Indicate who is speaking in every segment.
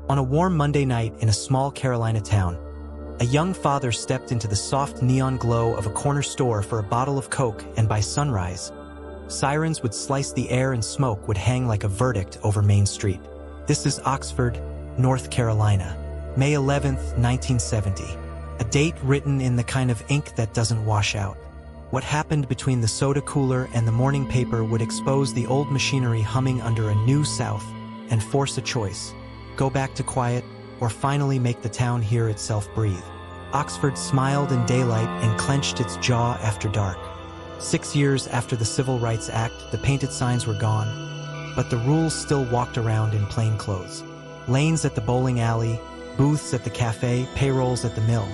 Speaker 1: On a warm Monday night in a small Carolina town, a young father stepped into the soft neon glow of a corner store for a bottle of Coke, and by sunrise, sirens would slice the air and smoke would hang like a verdict over Main Street. This is Oxford, North Carolina, May 11th, 1970. A date written in the kind of ink that doesn't wash out. What happened between the soda cooler and the morning paper would expose the old machinery humming under a new South and force a choice. Go back to quiet, or finally make the town hear itself breathe. Oxford smiled in daylight and clenched its jaw after dark. 6 years after the Civil Rights Act, the painted signs were gone, but the rules still walked around in plain clothes. Lanes at the bowling alley, booths at the cafe, payrolls at the mill.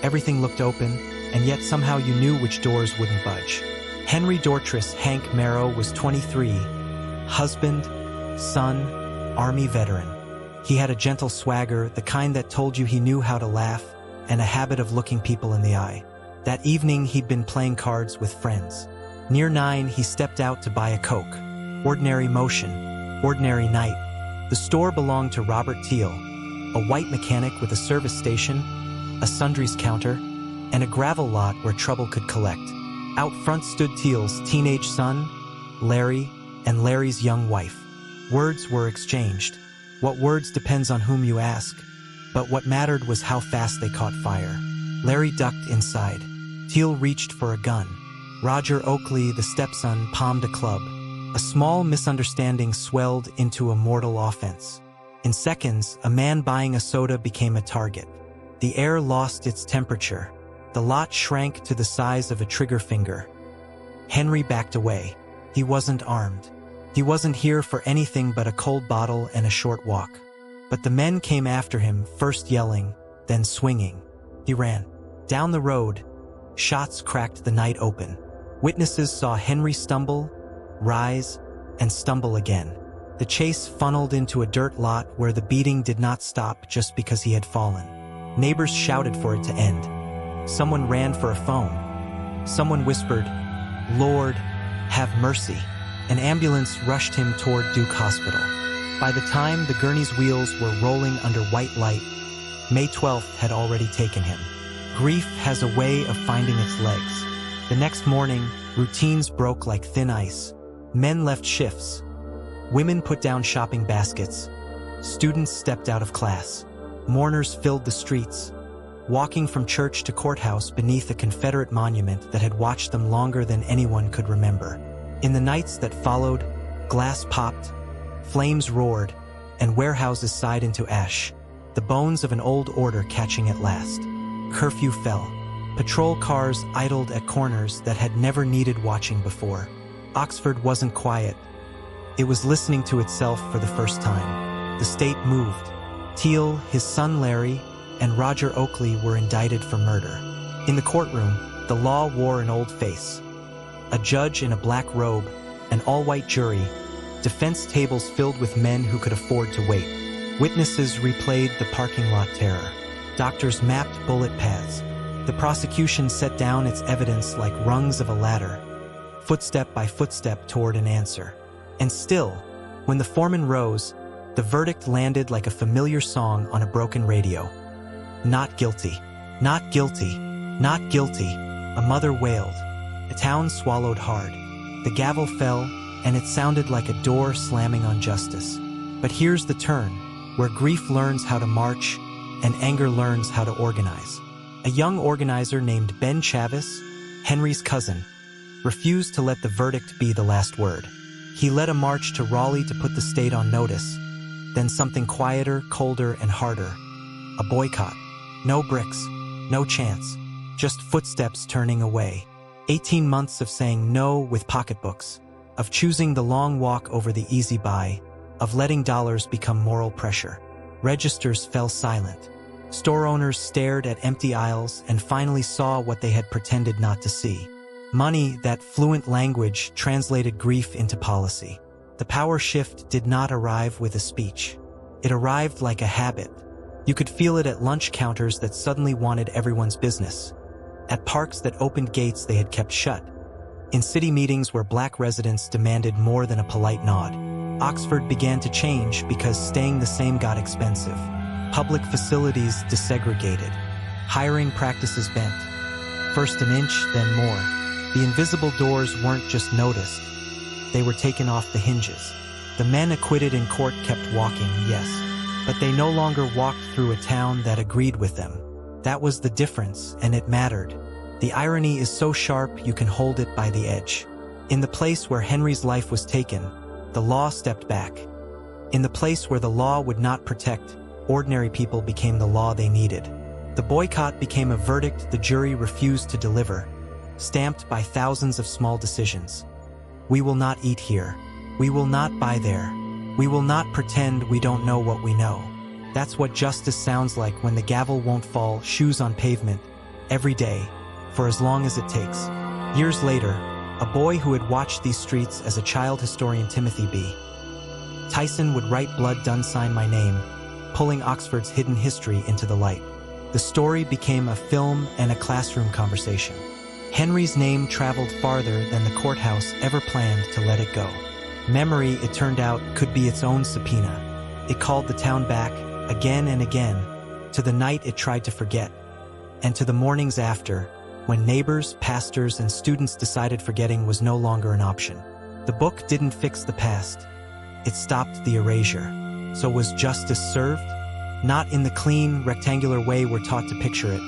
Speaker 1: Everything looked open, and yet somehow you knew which doors wouldn't budge. Henry Hank Marrow was 23, husband, son, Army veteran. He had a gentle swagger, the kind that told you he knew how to laugh, and a habit of looking people in the eye. That evening he'd been playing cards with friends. Near 9, he stepped out to buy a Coke. Ordinary motion, ordinary night. The store belonged to Robert Teal, a white mechanic with a service station, a sundries counter, and a gravel lot where trouble could collect. Out front stood Teal's teenage son, Larry, and Larry's young wife. Words were exchanged. What words depends on whom you ask, but what mattered was how fast they caught fire. Larry ducked inside. Teal reached for a gun. Roger Oakley, the stepson, palmed a club. A small misunderstanding swelled into a mortal offense. In seconds, a man buying a soda became a target. The air lost its temperature. The lot shrank to the size of a trigger finger. Henry backed away. He wasn't armed. He wasn't here for anything but a cold bottle and a short walk. But the men came after him, first yelling, then swinging. He ran. Down the road, shots cracked the night open. Witnesses saw Henry stumble, rise, and stumble again. The chase funneled into a dirt lot where the beating did not stop just because he had fallen. Neighbors shouted for it to end. Someone ran for a phone. Someone whispered, "Lord, have mercy." An ambulance rushed him toward Duke Hospital. By the time the gurney's wheels were rolling under white light, May 12th had already taken him. Grief has a way of finding its legs. The next morning, routines broke like thin ice. Men left shifts. Women put down shopping baskets. Students stepped out of class. Mourners filled the streets, walking from church to courthouse beneath a Confederate monument that had watched them longer than anyone could remember. In the nights that followed, glass popped, flames roared, and warehouses sighed into ash, the bones of an old order catching at last. Curfew fell. Patrol cars idled at corners that had never needed watching before. Oxford wasn't quiet. It was listening to itself for the first time. The state moved. Teal, his son Larry, and Roger Oakley were indicted for murder. In the courtroom, the law wore an old face. A judge in a black robe, an all-white jury, defense tables filled with men who could afford to wait. Witnesses replayed the parking lot terror. Doctors mapped bullet paths. The prosecution set down its evidence like rungs of a ladder, footstep by footstep toward an answer. And still, when the foreman rose, the verdict landed like a familiar song on a broken radio. Not guilty. Not guilty. Not guilty. A mother wailed. The town swallowed hard. The gavel fell, and it sounded like a door slamming on justice. But here's the turn, where grief learns how to march, and anger learns how to organize. A young organizer named Ben Chavis, Henry's cousin, refused to let the verdict be the last word. He led a march to Raleigh to put the state on notice. Then something quieter, colder, and harder. A boycott. No bricks, no chance, just footsteps turning away. 18 months of saying no with pocketbooks, of choosing the long walk over the easy buy, of letting dollars become moral pressure. Registers fell silent. Store owners stared at empty aisles and finally saw what they had pretended not to see. Money, that fluent language, translated grief into policy. The power shift did not arrive with a speech. It arrived like a habit. You could feel it at lunch counters that suddenly wanted everyone's business. At parks that opened gates they had kept shut. In city meetings where black residents demanded more than a polite nod. Oxford began to change because staying the same got expensive. Public facilities desegregated. Hiring practices bent. First an inch, then more. The invisible doors weren't just noticed. They were taken off the hinges. The men acquitted in court kept walking, yes, but they no longer walked through a town that agreed with them. That was the difference, and it mattered. The irony is so sharp you can hold it by the edge. In the place where Henry's life was taken, the law stepped back. In the place where the law would not protect, ordinary people became the law they needed. The boycott became a verdict the jury refused to deliver, stamped by thousands of small decisions. We will not eat here. We will not buy there. We will not pretend we don't know what we know. That's what justice sounds like when the gavel won't fall, shoes on pavement, every day, for as long as it takes. Years later, a boy who had watched these streets as a child historian, Timothy B. Tyson, would write "Blood done sign my name," pulling Oxford's hidden history into the light. The story became a film and a classroom conversation. Henry's name traveled farther than the courthouse ever planned to let it go. Memory, it turned out, could be its own subpoena. It called the town back, again and again, to the night it tried to forget, and to the mornings after, when neighbors, pastors, and students decided forgetting was no longer an option. The book didn't fix the past. It stopped the erasure. So was justice served? Not in the clean, rectangular way we're taught to picture it.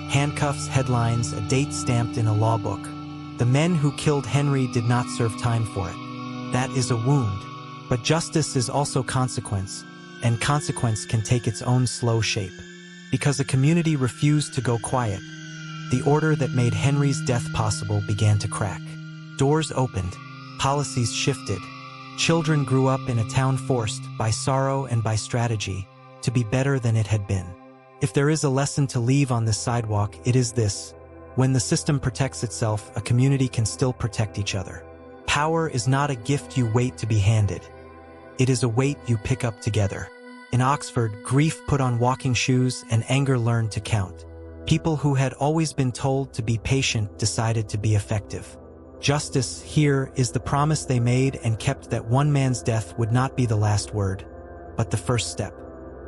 Speaker 1: Handcuffs, headlines, a date stamped in a law book. The men who killed Henry did not serve time for it. That is a wound. But justice is also consequence, and consequence can take its own slow shape. Because a community refused to go quiet, the order that made Henry's death possible began to crack. Doors opened, policies shifted. Children grew up in a town forced, by sorrow and by strategy, to be better than it had been. If there is a lesson to leave on this sidewalk, it is this: when the system protects itself, a community can still protect each other. Power is not a gift you wait to be handed. It is a weight you pick up together. In Oxford, grief put on walking shoes and anger learned to count. People who had always been told to be patient decided to be effective. Justice here is the promise they made and kept, that one man's death would not be the last word, but the first step.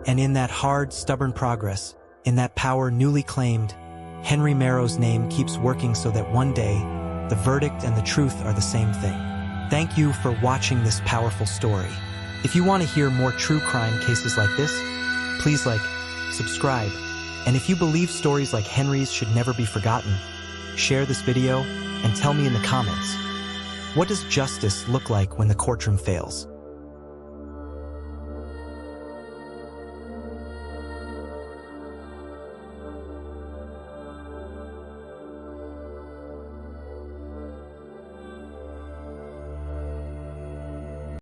Speaker 1: And in that hard, stubborn progress, in that power newly claimed, Henry Marrow's name keeps working so that one day, the verdict and the truth are the same thing. Thank you for watching this powerful story. If you want to hear more true crime cases like this, please like, subscribe, and if you believe stories like Henry's should never be forgotten, share this video and tell me in the comments, what does justice look like when the courtroom fails?